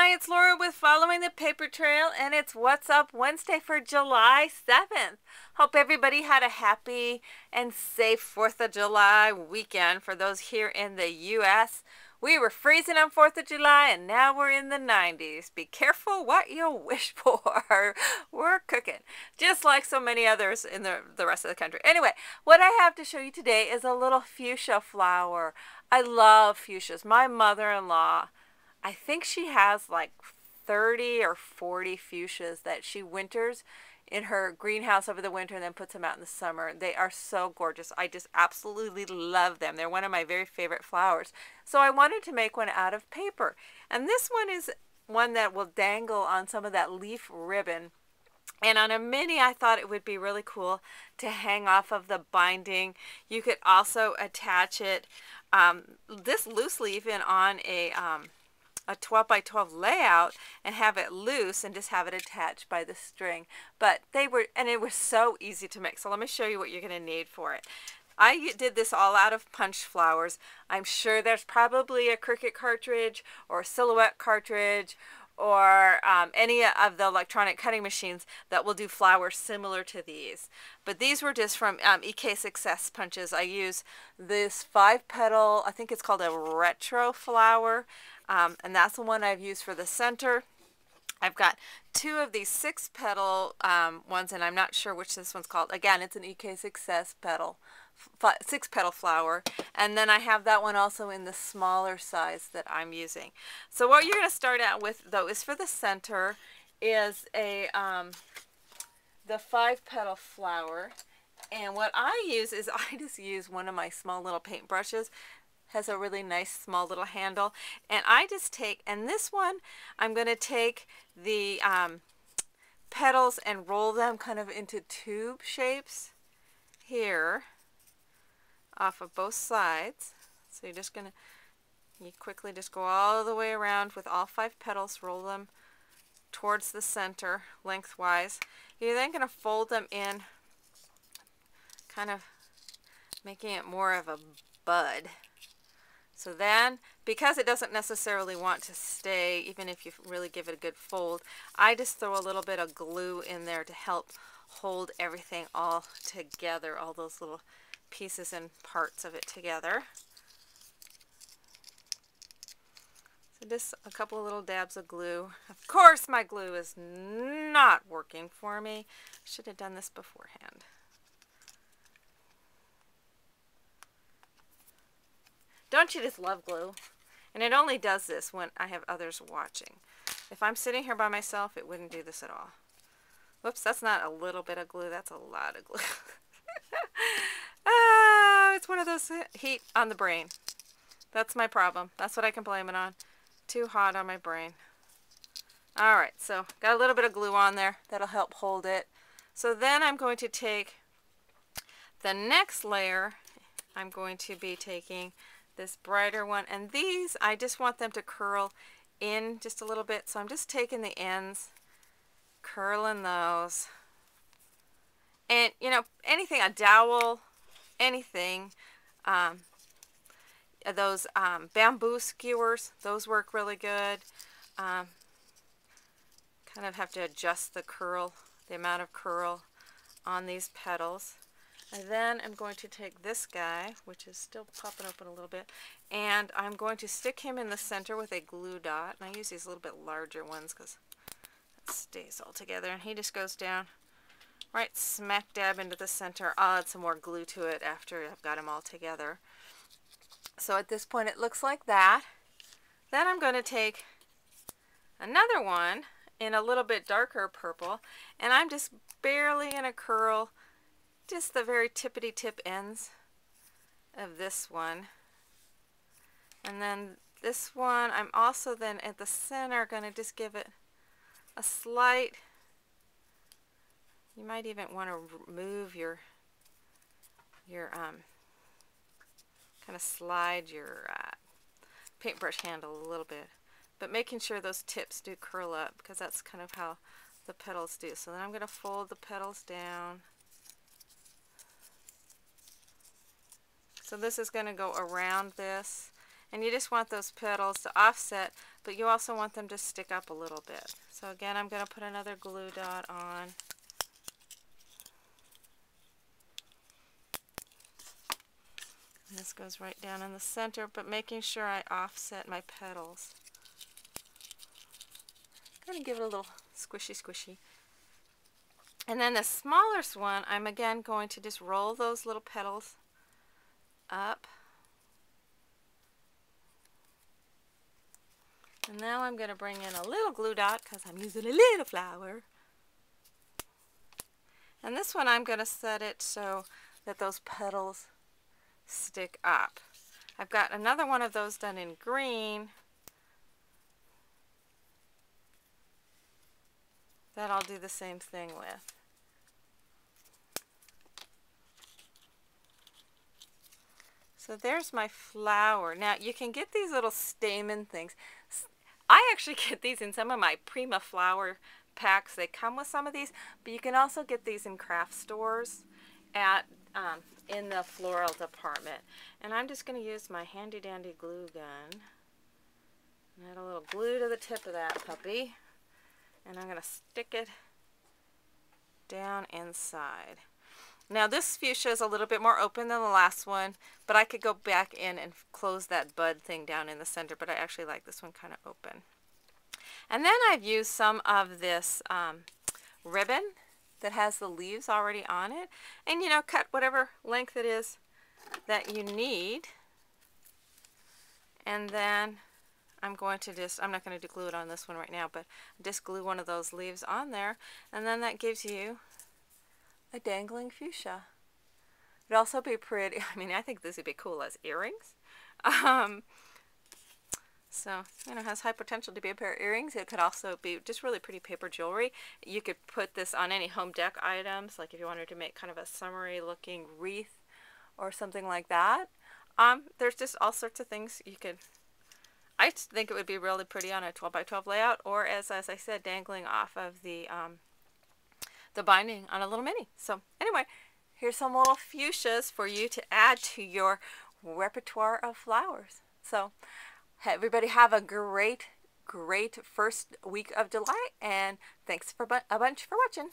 Hi, it's Laura with Following the Paper Trail, and it's What's Up Wednesday for July 7th. Hope everybody had a happy and safe 4th of July weekend. For those here in the U.S., we were freezing on 4th of July, and now we're in the 90s. Be careful what you wish for. We're cooking, just like so many others in the rest of the country. Anyway, what I have to show you today is a little fuchsia flower. I love fuchsias. My mother-in-law, I think she has like 30 or 40 fuchsias that she winters in her greenhouse over the winter and then puts them out in the summer. They are so gorgeous. I just absolutely love them. They're one of my very favorite flowers. So I wanted to make one out of paper. And this one is one that will dangle on some of that leaf ribbon. And on a mini, I thought it would be really cool to hang off of the binding. You could also attach it, this loosely even on a 12 by 12 layout and have it loose and just have it attached by the string. But it was so easy to make. So let me show you what you're going to need for it. I did this all out of punch flowers. I'm sure there's probably a Cricut cartridge or a Silhouette cartridge or any of the electronic cutting machines that will do flowers similar to these. But these were just from EK Success punches. I use this 5-petal, I think it's called a retro flower, and that's the one I've used for the center. I've got 2 of these 6-petal ones, and I'm not sure which this one's called. Again, it's an EK Success petal. 6-petal flower, and then I have that one also in the smaller size that I'm using. So what you're going to start out with, though, is for the center is the 5-petal flower, and what I use is I just use one of my small little paint brushes. Has a really nice small little handle, and I just take, and this one I'm going to take the petals and roll them kind of into tube shapes here off of both sides. So you're just going to, you quickly just go all the way around with all 5 petals, roll them towards the center lengthwise. You're then going to fold them in, kind of making it more of a bud. So then, because it doesn't necessarily want to stay, even if you really give it a good fold, I just throw a little bit of glue in there to help hold everything all together, all those little pieces and parts of it together. So just a couple of little dabs of glue. Of course my glue is not working for me. I should have done this beforehand. Don't you just love glue? And it only does this when I have others watching. If I'm sitting here by myself, it wouldn't do this at all. Whoops, that's not a little bit of glue, that's a lot of glue. It's one of those heat on the brain. That's my problem. That's what I can blame it on. Too hot on my brain. Alright, so got a little bit of glue on there. That'll help hold it. So then I'm going to take the next layer. I'm going to be taking this brighter one, and these, I just want them to curl in just a little bit. So I'm just taking the ends, curling those. And, you know, anything, a dowel, anything, those bamboo skewers, those work really good. Kind of have to adjust the curl, the amount of curl on these petals. And then I'm going to take this guy, which is still popping open a little bit, and I'm going to stick him in the center with a glue dot. And I use these a little bit larger ones because it stays all together. And he just goes down right smack dab into the center. I'll add some more glue to it after I've got them all together. So at this point it looks like that. Then I'm going to take another one in a little bit darker purple, and I'm just barely going to curl just the very tippity tip ends of this one. And then this one I'm also then at the center going to just give it a slight, you might even want to move your kind of slide your paintbrush handle a little bit, but making sure those tips do curl up, because that's kind of how the petals do. So then I'm going to fold the petals down. So this is going to go around this, and you just want those petals to offset but you also want them to stick up a little bit. So again, I'm going to put another glue dot on. And this goes right down in the center, but making sure I offset my petals. Going to give it a little squishy squishy. And then the smallest one, I'm again going to just roll those little petals up. And now I'm going to bring in a little glue dot because I'm using a little flower. And this one I'm going to set it so that those petals stick up. I've got another one of those done in green that I'll do the same thing with. So there's my flower. Now you can get these little stamen things. I actually get these in some of my Prima flower packs. They come with some of these, but you can also get these in craft stores at in the floral department. And I'm just going to use my handy dandy glue gun. Add a little glue to the tip of that puppy. And I'm going to stick it down inside. Now this fuchsia is a little bit more open than the last one, but I could go back in and close that bud thing down in the center, but I actually like this one kind of open. And then I've used some of this ribbon that has the leaves already on it, and you know, cut whatever length it is that you need. And then I'm going to I'm not going to glue it on this one right now, but just glue one of those leaves on there, and then that gives you a dangling fuchsia. It'd also be pretty, I mean, I think this would be cool as earrings. So, you know, has high potential to be a pair of earrings. It could also be just really pretty paper jewelry. You could put this on any home dec items, like if you wanted to make kind of a summery looking wreath or something like that. There's just all sorts of things you could, I think it would be really pretty on a 12 by 12 layout, or as I said, dangling off of the binding on a little mini. So anyway, here's some little fuchsias for you to add to your repertoire of flowers. So everybody have a great first week of July, and thanks a bunch for watching.